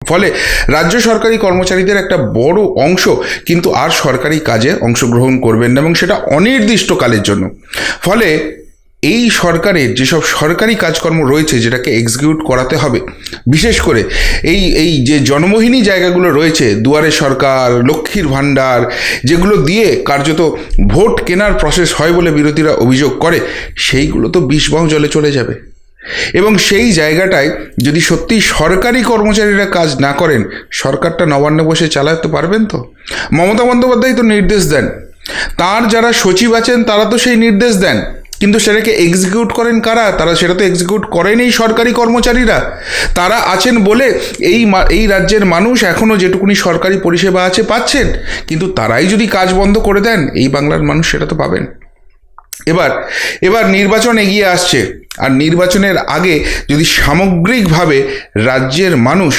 ফলে রাজ্য সরকারি কর্মচারীদের একটা বড় অংশ কিন্তু আর সরকারি কাজে অংশগ্রহণ করবেন না, এবং সেটা অনির্দিষ্টকালের জন্য। ফলে এই সরকারের যেসব সরকারি কাজকর্ম রয়েছে যেটাকে এক্সিকিউট করাতে হবে, বিশেষ করে এই এই যে জনমোহিনী জায়গাগুলো রয়েছে, দুয়ারে সরকার, লক্ষ্মীর ভাণ্ডার, যেগুলো দিয়ে কার্যত ভোট কেনার প্রসেস হয় বলে বিরোধীরা অভিযোগ করে, সেইগুলো তো বিষবাহ জলে চলে যাবে। এবং সেই জায়গাটায় যদি সত্যি সরকারি কর্মচারীরা কাজ না করেন, সরকারটা নবান্নে বসে চালাতে পারবেন? তো মমতা বন্দ্যোপাধ্যায় তো নির্দেশ দেন, তার যারা সচিব আছেন তারা তো সেই নির্দেশ দেন, কিন্তু সেটাকে এক্সিকিউট করেন কারা? সেটা তো এক্সিকিউট করেন এই সরকারি কর্মচারীরা। তারা আছেন বলে এই রাজ্যের মানুষ এখনও যেটুকুনি সরকারি পরিষেবা আছে পাচ্ছেন, কিন্তু তারাই যদি কাজ বন্ধ করে দেন, এই বাংলার মানুষ সেটা তো পাবেন। এবার এবার নির্বাচন এগিয়ে আসছে, আর নির্বাচনের আগে যদি সামগ্রিকভাবে রাজ্যের মানুষ